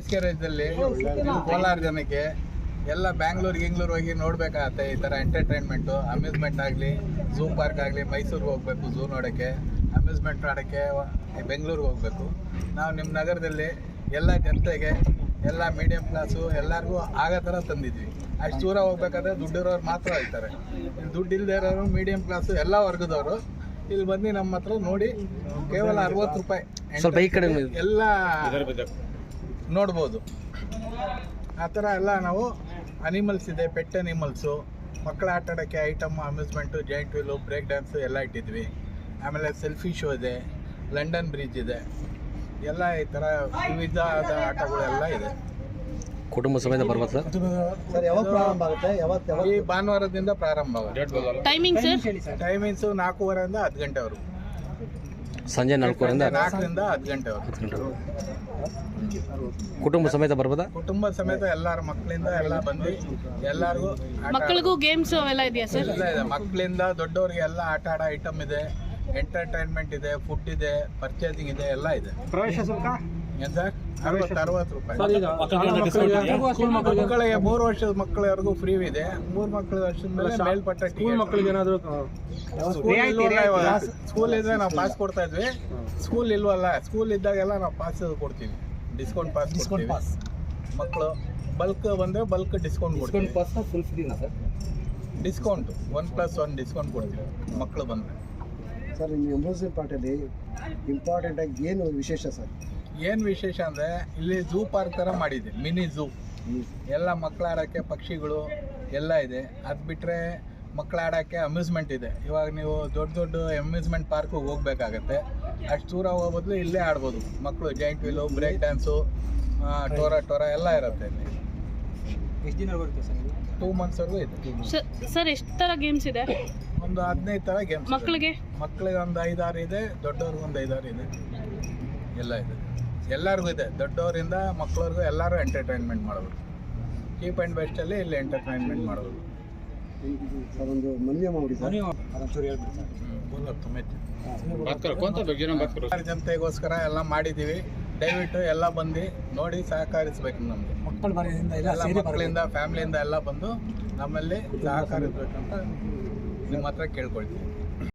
ಬೇಸಿಗೆ ರಾಜ್ಯದಲ್ಲಿ ಕೋಲಾರ ಜನಕ್ಕೆ ಎಲ್ಲ ಬೆಂಗಳೂರು ಹೋಗಿ ನೋಡ್ಬೇಕಾಗತ್ತೆ ಈ ಥರ ಎಂಟರ್ಟೈನ್ಮೆಂಟು ಅಮ್ಯೂಸ್ಮೆಂಟ್ ಆಗಲಿ ಝೂ ಪಾರ್ಕ್ ಆಗಲಿ ಮೈಸೂರಿಗೆ ಹೋಗ್ಬೇಕು ಝೂ ನೋಡೋಕ್ಕೆ ಅಮ್ಯೂಸ್ಮೆಂಟ್ ಆಡೋಕ್ಕೆ ಬೆಂಗಳೂರಿಗೆ ಹೋಗಬೇಕು. ನಾವು ನಿಮ್ಮ ನಗರದಲ್ಲಿ ಎಲ್ಲ ಜನತೆಗೆ ಎಲ್ಲ ಮೀಡಿಯಮ್ ಕ್ಲಾಸು ಎಲ್ಲರಿಗೂ ಆಗೋ ಥರ ತಂದಿದ್ವಿ. ಅಷ್ಟು ದೂರ ಹೋಗ್ಬೇಕಾದ್ರೆ ದುಡ್ಡಿರೋರು ಮಾತ್ರ ಹೋಗ್ತಾರೆ. ಇಲ್ಲಿ ದುಡ್ಡು ಇಲ್ಲದೆ ಇರೋರು ಮೀಡಿಯಮ್ ಕ್ಲಾಸು ಎಲ್ಲ ವರ್ಗದವರು ಇಲ್ಲಿ ಬಂದು ನಮ್ಮ ಹತ್ರ ನೋಡಿ ಕೇವಲ 60 ರೂಪಾಯಿ ಸ್ವಲ್ಪ ಈ ಕಡೆ ಎಲ್ಲ ನೋಡ್ಬೋದು. ಆ ಥರ ಎಲ್ಲ ನಾವು ಅನಿಮಲ್ಸ್ ಇದೆ, ಪೆಟ್ ಅನಿಮಲ್ಸು, ಮಕ್ಕಳ ಆಟ ಆಡೋಕ್ಕೆ item amusement, joint wheel, break dance ಎಲ್ಲ ಇಟ್ಟಿದ್ವಿ. ಆಮೇಲೆ ಸೆಲ್ಫಿ ಶೋ ಇದೆ, ಲಂಡನ್ ಬ್ರಿಡ್ಜ್ ಇದೆ, ಎಲ್ಲ ಈ ಥರ ವಿವಿಧವಾದ ಆಟಗಳೆಲ್ಲ ಇದೆ. ಕುಟುಂಬ ಸಮೇತ ಬರ್ಬೋದು ಸರ್. ಯಾವಾಗ ಪ್ರಾರಂಭ ಆಗುತ್ತೆ? ಈ ಭಾನುವಾರದಿಂದ ಪ್ರಾರಂಭ ಆಗುತ್ತೆ. ಟೈಮಿಂಗ್ಸು 4:30 10 ಗಂಟೆವರೆಗೂ. ಸಂಜೆ 4:00ರಿಂದ 10 ಗಂಟೆವರೆಗೂ. ಕುಟುಂಬ ಸಮೇತ ಬರ್ಬೋದಾ? ಕುಟುಂಬ ಸಮೇತ ಎಲ್ಲಾರು ಮಕ್ಕಳಿಂದ ಎಲ್ಲ ಬಂದು ಎಲ್ಲರಿಗೂ ಮಕ್ಕಳಿಗೂ ಗೇಮ್ಸ್ ಅವೆಲ್ಲ ಇದೆಯಾ ಸರ್? ಎಲ್ಲ ಇದೆ. ಮಕ್ಕಳಿಂದ ದೊಡ್ಡವರಿಗೆ ಎಲ್ಲ ಆಟ ಆಡೋ ಐಟಮ್ ಇದೆ, ಎಂಟರ್ಟೈನ್ಮೆಂಟ್ ಇದೆ, ಫುಡ್ ಇದೆ, ಪರ್ಚೇಸಿಂಗ್ ಇದೆ, ಎಲ್ಲ ಇದೆ. ಪ್ರವೇಶ ಶುಲ್ಕ ಏನು ಸರ್? 60 ರೂಪಾಯಿ. ಮಕ್ಕಳಿಗೆ 3 ವರ್ಷದ ಮಕ್ಕಳವರೆಗೂ ಫ್ರೀ ಇದೆ. 3 ವರ್ಷದ ಮೇಲೆ ಮೇಲ್ಪಟ್ಟ ಮಕ್ಕಳಿಗೆ ಏನಾದರೂ ಸ್ಕೂಲ್ ಇದ್ರೆ ನಾವು ಪಾಸ್ ಕೊಡ್ತಾ ಇದ್ವಿ. ಸ್ಕೂಲ್ ಇಲ್ವಲ್ಲ, ಸ್ಕೂಲ್ ಇದ್ದಾಗೆಲ್ಲ ನಾವು ಪಾಸ್ ಕೊಡ್ತೀವಿ, ಡಿಸ್ಕೌಂಟ್ ಪಾಸ್. ಮಕ್ಕಳು ಬಲ್ಕ್ ಬಂದರೆ ಬಲ್ಕ್ ಡಿಸ್ಕೌಂಟ್ ಕೊಡ್ತೀವಿ. ಫುಲ್ ಫ್ರೀನಾ ಸರ್? ಡಿಸ್ಕೌಂಟ್ 1+1 ಡಿಸ್ಕೌಂಟ್ ಕೊಡ್ತೀವಿ ಮಕ್ಕಳು ಬಂದರೆ. ಸರ್, ನಿಮ್ಮ ಅಮ್ಯೂಸ್ಮೆಂಟ್ ಪಾರ್ಕಲ್ಲಿ ಇಂಪಾರ್ಟೆಂಟ್ ಆಗಿ ಏನು ವಿಶೇಷ ಸರ್? ಏನು ವಿಶೇಷ ಅಂದರೆ ಇಲ್ಲಿ ಝೂ ಪಾರ್ಕ್ ಥರ ಮಾಡಿದೆ, ಮಿನಿ ಝೂ. ಎಲ್ಲ ಮಕ್ಕಳ ಆಡೋಕ್ಕೆ ಪಕ್ಷಿಗಳು ಎಲ್ಲ ಇದೆ. ಅದು ಬಿಟ್ಟರೆ ಮಕ್ಕಳ ಆಡೋಕ್ಕೆ ಅಮ್ಯೂಸ್ಮೆಂಟ್ ಇದೆ. ಇವಾಗ ನೀವು ದೊಡ್ಡ ಅಮ್ಯೂಸ್ಮೆಂಟ್ ಪಾರ್ಕಿಗೆ ಹೋಗ್ಬೇಕಾಗತ್ತೆ. ಅಷ್ಟು ದೂರ ಹೋಗೋ ಬದಲು ಇಲ್ಲೇ ಆಡ್ಬೋದು ಮಕ್ಕಳು. ಜಾಯಿಂಟ್ ವೀಲು, ಬ್ರೇಕ್ ಡ್ಯಾನ್ಸು, ಟೋರ ಎಲ್ಲ ಇರುತ್ತೆ ಇಲ್ಲಿ. ಎಷ್ಟು ದಿನ ಬರುತ್ತೆ ಸರ್? 2 ಮಂತ್ಸ್ವರೆಗೂ ಇದೆ. ಸರ್, ಎಷ್ಟು ಥರ ಗೇಮ್ಸ್ ಇದೆ? ಒಂದು 15 ಥರ ಗೇಮ್ಸ್. ಮಕ್ಕಳಿಗೆ ಒಂದು 5-6 ಇದೆ, ದೊಡ್ಡವ್ರಿಗೂ ಒಂದು 5-6 ಇದೆ, ಎಲ್ಲ ಇದೆ. ಎಲ್ಲರಿಗೂ ಇದೆ, ದೊಡ್ಡವರಿಂದ ಮಕ್ಕಳವ್ರಿಗೂ ಎಲ್ಲರೂ ಎಂಟರ್ಟೈನ್ಮೆಂಟ್ ಮಾಡೋದು. ಚೀಪ್ ಆ್ಯಂಡ್ ಬೆಸ್ಟಲ್ಲಿ ಇಲ್ಲಿ ಎಂಟರ್ಟೈನ್ಮೆಂಟ್ ಮಾಡೋದು. ಸರ್, ಒಂದು ಮನ್ಯ ಮಾಡಿ ಸರ್, ಅದೊಂಚೂರು ಹೇಳ್ಬಿಡಿ ಸರ್. ಜನತೆಗೋಸ್ಕರ ಎಲ್ಲ ಮಾಡಿದ್ದೀವಿ. ದಯವಿಟ್ಟು ಎಲ್ಲ ಬಂದು ನೋಡಿ ಸಹಕರಿಸ್ಬೇಕು. ನಮಗೆ ಮಕ್ಕಳಿಂದ ಫ್ಯಾಮಿಲಿಯಿಂದ ಎಲ್ಲ ಬಂದು ನಮ್ಮಲ್ಲಿ ಸಹಕರಿಸ್ಬೇಕಂತ ನಿಮ್ಮ ಹತ್ರ ಕೇಳ್ಕೊಳ್ತೀವಿ.